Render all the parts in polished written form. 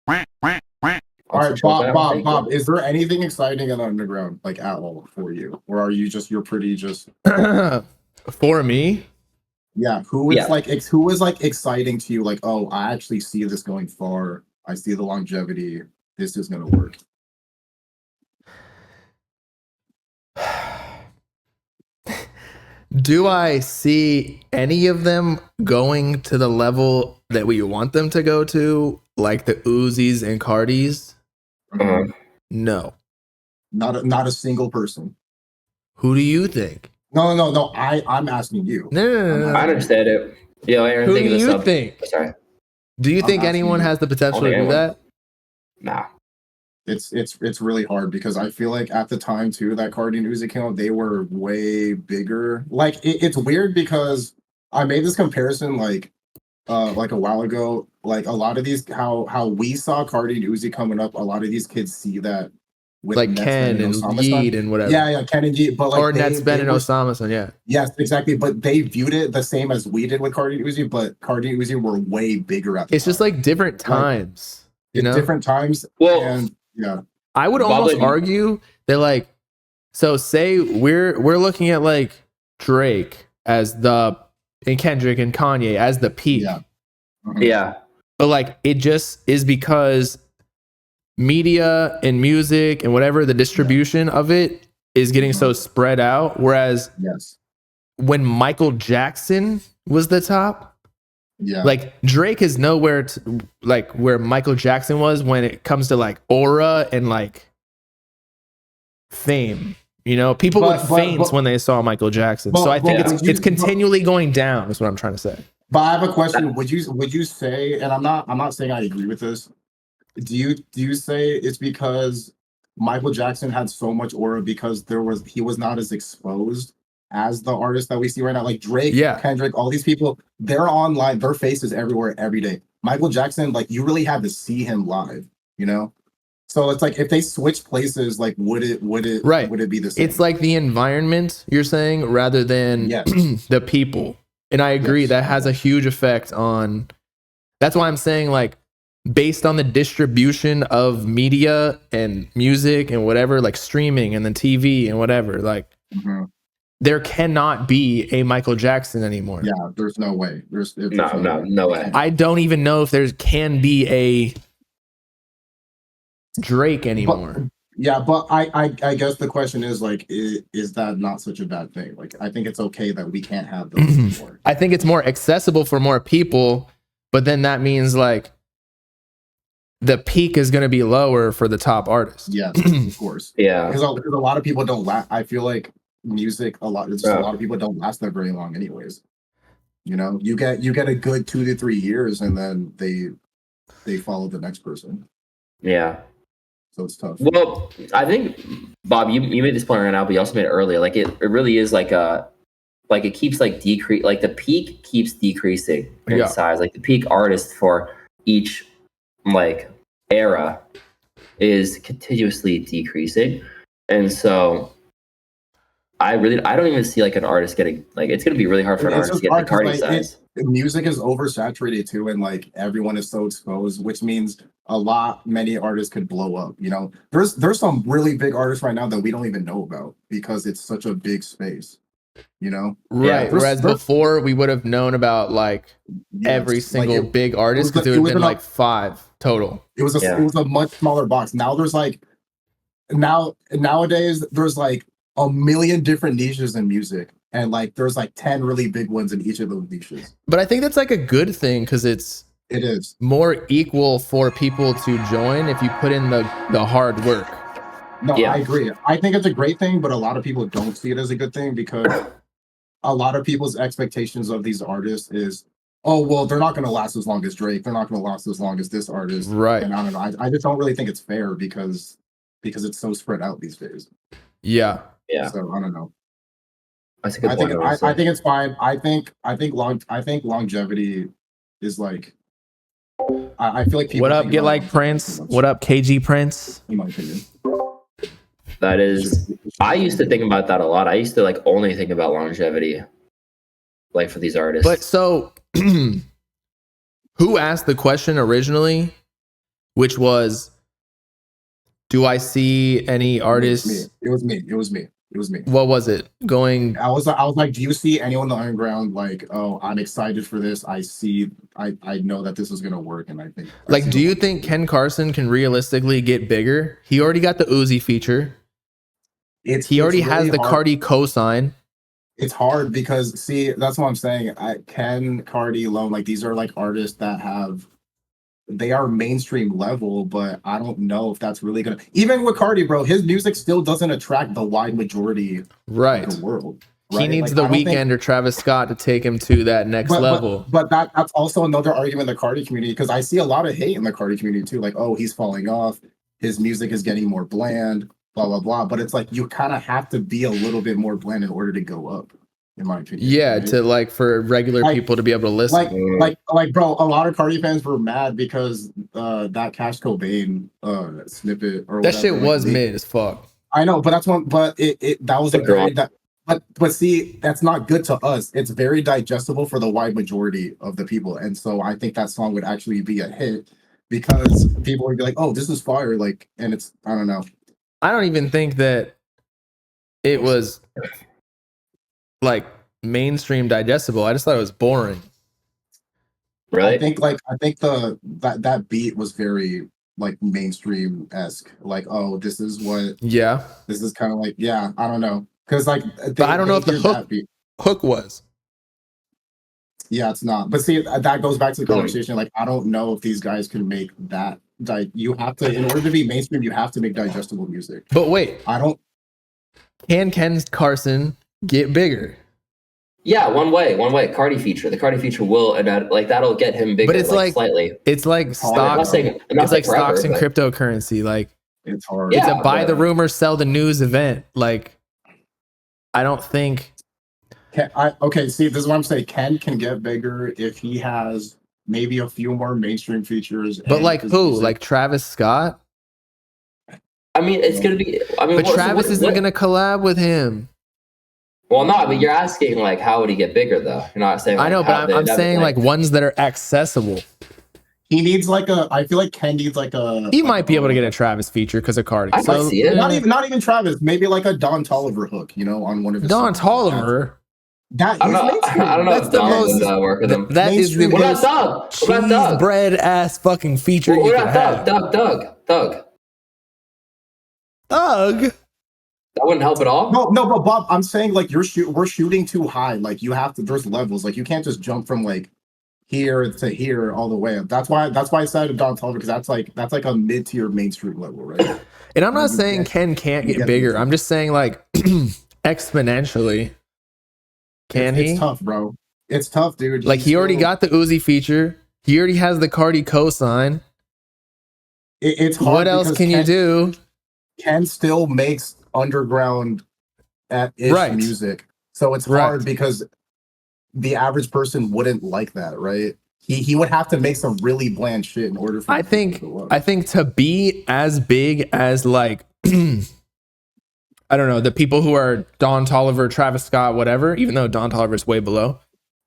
All right, Bob, is there anything exciting in the underground, like at all for you? Or are you just, you're pretty just for me? Yeah, who is like exciting to you? Like, oh, I actually see this going far. I see the longevity. This is gonna work. Do I see any of them going to the level that we want them to go to, like the Uzis and Cardis? No. Not a single person. Who do you think? No. I'm asking you. No. I understand it. Aaron, who do you think? Sorry. Do you think anyone has the potential to do that? Nah. It's really hard because I feel like at the time too that Cardi and Uzi came out, they were way bigger. Like it's weird because I made this comparison like a while ago. Like a lot of these how we saw Cardi and Uzi coming up, a lot of these kids see that with like Ken and Yeet and whatever. Yeah, Ken and Yeet, but like or Nets Ben and Osama, yeah. Yes, exactly. But they viewed it the same as we did with Cardi and Uzi, but Cardi and Uzi were way bigger at the time. It's just like different times. Like, different times. Well, and yeah. I would almost argue that like, so say we're looking at like Drake as and Kendrick and Kanye as the peak. Yeah. Yeah. But like it just is because media and music and whatever the distribution of it is getting so spread out. Whereas when Michael Jackson was the top, like Drake is nowhere to like where Michael Jackson was when it comes to like aura and like fame. People would faint when they saw Michael Jackson. So I think it's continually going down is what I'm trying to say. But I have a question. Would you say, and I'm not saying I agree with this. Do you say it's because Michael Jackson had so much aura because he was not as exposed as the artists that we see right now, like Drake, Kendrick, all these people, they're online, their faces everywhere every day. Michael Jackson, like you really had to see him live, So it's like if they switch places, like would it be the same? It's like the environment you're saying rather than the people. And I agree that has a huge effect on. That's why I'm saying like based on the distribution of media and music and whatever, like streaming and then TV and whatever, like. There cannot be a Michael Jackson anymore. Yeah, there's no way. There's no way. I don't even know if there can be a Drake anymore. But I guess the question is like, is that not such a bad thing? Like, I think it's okay that we can't have those anymore. I think it's more accessible for more people, but then that means like the peak is going to be lower for the top artists. Yes, of course. Yeah, because a lot of people don't I feel like music a lot of people don't last that very long anyways. You get a good 2 to 3 years and then they follow the next person. So it's tough. Well, I think Bob, you made this point right now, but you also made it earlier. Like it really is like it keeps like decrease, like the peak keeps decreasing in size. Like the peak artist for each like era is continuously decreasing, and so I don't even see like an artist getting like it's gonna be really hard for an artist to get the Cardi size. Music is oversaturated too, and like everyone is so exposed, which means many artists could blow up. There's some really big artists right now that we don't even know about because it's such a big space. Right. Whereas before we would have known about like every single big artist because there would have been like 5 total. It was a much smaller box. Now there's like nowadays there's like a million different niches in music, and like there's like 10 really big ones in each of those niches. But I think that's like a good thing because it is more equal for people to join if you put in the hard work. No, I agree. I think it's a great thing, but a lot of people don't see it as a good thing because a lot of people's expectations of these artists is, oh, well, they're not going to last as long as Drake. They're not going to last as long as this artist. Right. And I don't know. I just don't really think it's fair because it's so spread out these days. Yeah. So I don't know. I think it's fine. I think longevity is like. I feel like people. What up? Get like Prince. What up, KG Prince? In my opinion. That is. I used to think about that a lot. I used to like only think about longevity, like for these artists. But so, who asked the question originally? which was, do I see any artists? It was me. What was it? I was like, do you see anyone in the underground like, oh, I'm excited for this. I know that this is gonna work, and I think like, do you think Ken Carson can realistically get bigger? He already got the Uzi feature. He already has the Cardi cosign. It's hard because see, that's what I'm saying. Ken, Cardi, Lone, like these are like artists that they are mainstream level, but I don't know if that's really gonna. Even with Cardi, bro, his music still doesn't attract the wide majority of the world. Right? He needs The Weeknd or Travis Scott to take him to that next level. But that's also another argument in the Cardi community, because I see a lot of hate in the Cardi community too. Like, oh, he's falling off. His music is getting more bland. Blah blah blah. But it's like you kind of have to be a little bit more bland in order to go up, in my opinion. Yeah, right? to like for regular people to be able to listen. Like, bro, a lot of Cardi fans were mad because that Cash Cobain snippet or that whatever, shit was mid as fuck. I know, but that's one. But that was a great. But see, that's not good to us. It's very digestible for the wide majority of the people, and so I think that song would actually be a hit because people would be like, "Oh, this is fire!" Like, and it's I don't know. I don't even think that it was like mainstream digestible. I just thought it was boring. Really? I think that beat was very like mainstream esque. Like, oh, this is what. Yeah. This is kind of like I don't know, because like. But I don't know if the hook was. Yeah, it's not. But see, that goes back to the conversation. Like, I don't know if these guys can make that. You have to, in order to be mainstream, you have to make digestible music. But wait, I don't. Can Ken Carson get bigger? Yeah, one way. Cardi feature. The Cardi feature will, and that'll get him bigger. But it's like slightly. It's like stocks. It's like stocks and cryptocurrency. Like it's hard. It's a buy the rumor, sell the news event. Like I don't think. Okay, see, this is what I'm saying. Ken can get bigger if he has maybe a few more mainstream features. But like who? Like Travis Scott? I mean, it's gonna be. I mean, but Travis isn't gonna collab with him. Well, no, but you're asking like, how would he get bigger though? You're not saying. Like, I know, but I'm saying like ones that are accessible. He needs like I feel like Ken needs like a. He might be able to get a Travis feature because of Cardi. I might see it. Not even Travis. Maybe like a Don Toliver hook. On one of his. Don Toliver. I don't know. That's the most work with him. That is the most cheese bread ass fucking feature you can have. Doug. That wouldn't help at all. No, but Bob, I'm saying like we're shooting too high. Like you have to. There's levels. Like you can't just jump from like here to here all the way up. That's why I decided Don Toliver, because that's like a mid-tier mainstream level, right? And I'm not saying Ken can't get bigger. I'm just saying like exponentially. It's tough, bro. It's tough, dude. Like he already got the Uzi feature. He already has the Cardi cosign. It's hard. What else can you do? Ken still makes underground music, so it's hard because the average person wouldn't like that, right? He would have to make some really bland shit in order for. I think to be as big as like I don't know, the people who are Don Toliver, Travis Scott, whatever, even though Don Toliver is way below.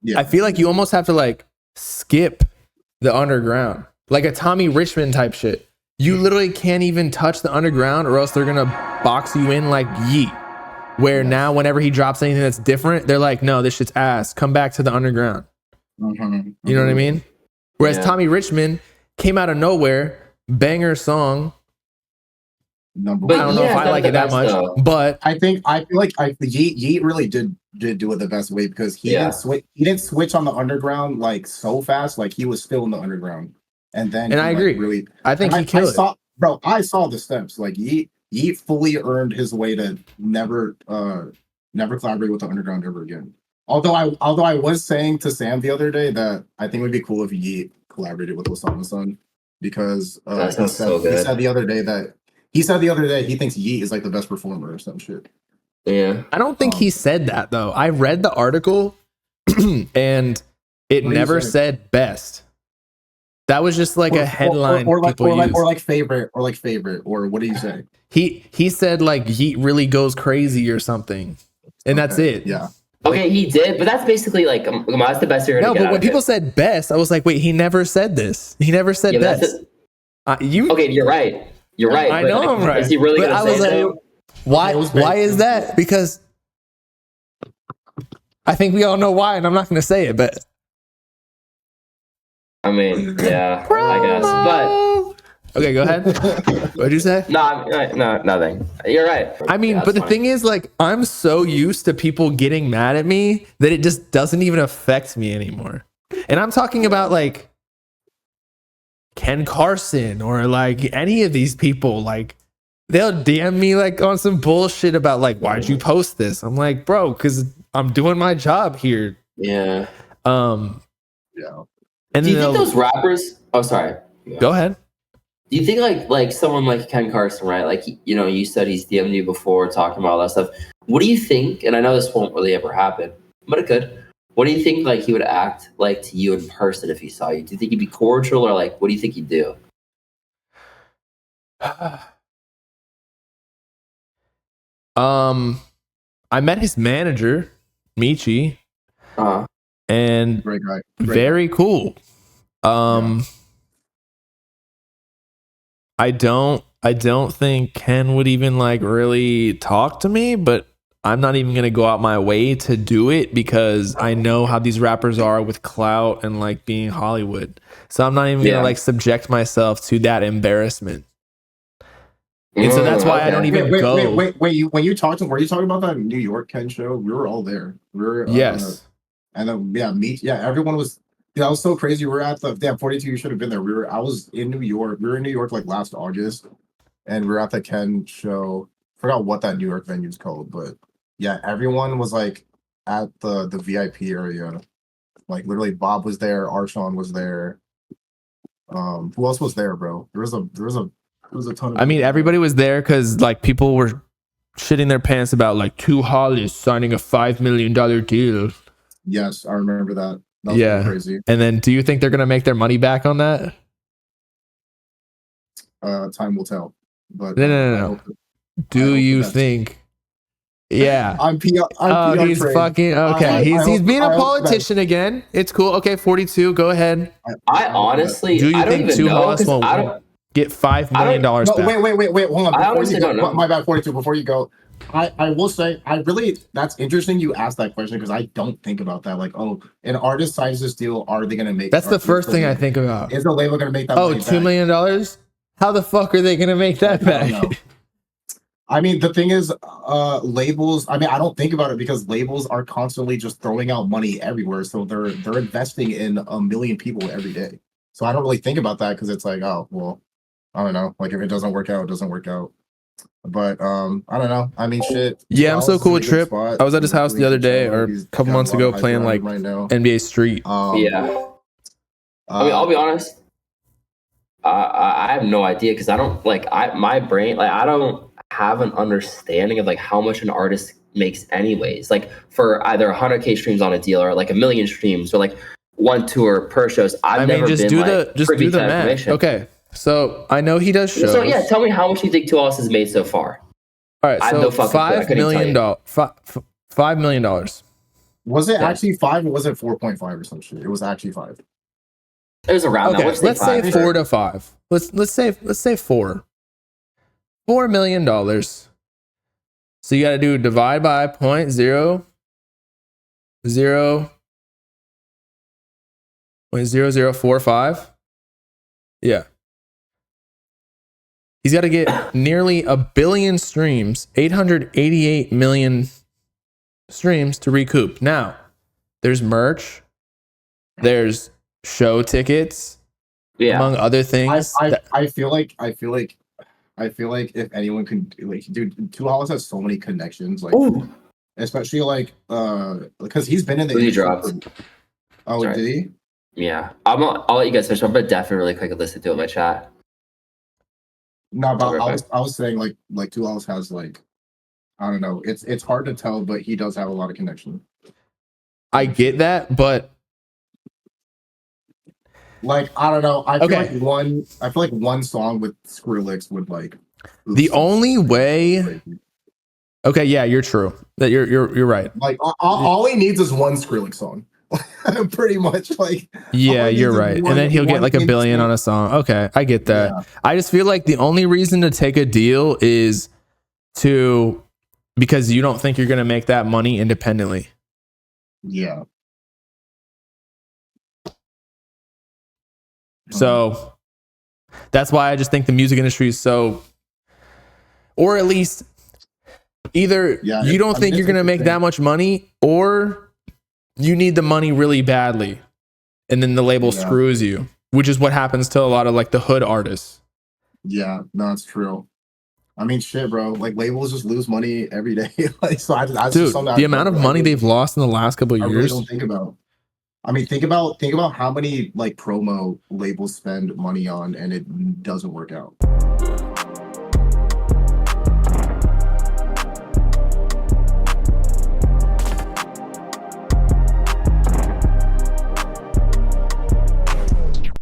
Yeah. I feel like you almost have to like skip the underground, like a Tommy Richmond type shit. You literally can't even touch the underground or else they're going to box you in like Yeet. Where now whenever he drops anything that's different, they're like, no, this shit's ass. Come back to the underground. You know what I mean? Whereas Tommy Richmond came out of nowhere, banger song. I don't know if I like it that much, but I feel like Yeet really did do it the best way, because he didn't switch on the underground like so fast. Like he was still in the underground. And I agree. I think he killed it. I saw the steps. Like Yeet fully earned his way to never collaborate with the underground ever again. Although I was saying to Sam the other day that I think it would be cool if Yeet collaborated with Osama Sun, because he said the other day he thinks Yeet is like the best performer or some shit. Yeah. I don't think he said that though. I read the article and it never said best. That was just like a headline. Or like favorite, or what do you say? He said like Yeet really goes crazy or something, and that's it. Yeah. Okay, he did, but that's basically like that's the best you're gonna get. No, but when people said best, I was like, wait, he never said this. He never said best. Okay, you're right. You're right. I but, know like, I'm right. Is he really But going I to was say like, so? why is that? Because I think we all know why, and I'm not going to say it, but I mean, yeah, I guess. But okay, go ahead. What'd you say? no, nothing. You're right. I mean, Yeah, but the that's funny. thing is, like, I'm so used to people getting mad at me that it just doesn't even affect me anymore. And I'm talking about like Ken Carson or like any of these people, like they'll DM me like on some bullshit about like, why'd you post this? I'm like, bro, because I'm doing my job here. Yeah. Yeah. And Do you think those rappers? Oh, sorry. Go ahead. Do you think like someone like Ken Carson, right? Like you said he's DM'd you before talking about all that stuff. What do you think? And I know this won't really ever happen, but it could. What do you think like he would act like to you in person if he saw you? Do you think he'd be cordial or like what do you think he'd do? I met his manager, Michi, and Great guy. Very cool. Yeah. I don't think Ken would even like really talk to me, but I'm not even gonna go out my way to do it because I know how these rappers are with clout and like being Hollywood. So I'm not even gonna like subject myself to that embarrassment. And so that's why I don't even go. Wait. When you talked to him, were you talking about that New York Ken show? We were all there. We were yes. And then everyone was. That was so crazy. We were at the 42. You should have been there. I was in New York. We were in New York like last August, and we were at the Ken show. Forgot what that New York venue is called, but yeah, everyone was like at the VIP area. Like literally, Bob was there. Arshawn was there. Who else was there, bro? There was a ton of. I mean, everybody was there because like people were shitting their pants about like Two Hollis signing a $5 million deal. Yes, I remember that. That was pretty crazy. And then, do you think they're gonna make their money back on that? Time will tell. But no. Do you think? Yeah, I'm PR. He's trained. fucking okay. He's being a politician again. It's cool. Okay, 42. Go ahead. I honestly, do you I don't think even Two know, Hollis won't get $5 million back? Wait. Hold on. I honestly don't know. My bad. 42. Before you go, I will say that's interesting you asked that question because I don't think about that. Like, oh, an artist signs this deal, are they gonna make? That's the first thing I think about. Is the label gonna make that? Oh, $2 million? How the fuck are they gonna make that back? I mean, the thing is, labels. I mean, I don't think about it because labels are constantly just throwing out money everywhere. So they're investing in a million people every day. So I don't really think about that because it's like, oh, well, I don't know. Like if it doesn't work out, it doesn't work out. But I don't know. I mean, shit. Yeah, I'm so cool with Trip. I was at his house the other day or a couple months ago playing like NBA Street. Yeah. I mean, I'll be honest. I have no idea because I don't like my brain. Like I don't have an understanding of like how much an artist makes anyways. Like for either 100K streams on a deal or like 1 million streams or like one tour per shows. I mean, just do the math. Okay. So I know he does shows. So yeah, tell me how much you think Two Hollis has made so far. All right, so $5 million. $5 million. Was it actually 5 or was it 4.5 or some shit? It was actually 5. It was around that. Let's say 4 to 5. Let's say 4. $4 million. So you got to do divide by 0.0045. Yeah. He's got to get nearly 1 billion streams, 888 million streams to recoup. Now, there's merch, there's show tickets, among other things. I feel like if anyone can like, dude, Two Hollis has so many connections, like especially like because he's been in the industry. Oh, did he? Yeah, I'll let you guys finish. I'm gonna definitely really quick listen to it in my chat. No, but I was saying like Two Hollis has like, I don't know. It's hard to tell, but he does have a lot of connection. I get that, but like I don't know. I feel like one song with Skrillex would like. The only way. Okay, yeah, you're true. That you're right. Like all he needs is one Skrillex song. Pretty much, like. Yeah, you're right. And then he'll get like $1 billion on a song. Okay, I get that. Yeah. I just feel like the only reason to take a deal is because you don't think you're going to make that money independently. Yeah. So that's why I just think the music industry is so, or at least either you don't think you're going to make that much money, or you need the money really badly. And then the label screws you, which is what happens to a lot of like the hood artists. Yeah, no, it's true. I mean, shit, bro. Like labels just lose money every day. Like, so dude, the amount of money they've lost in the last couple of years. I really don't think about. I mean, think about how many like promo labels spend money on, and it doesn't work out.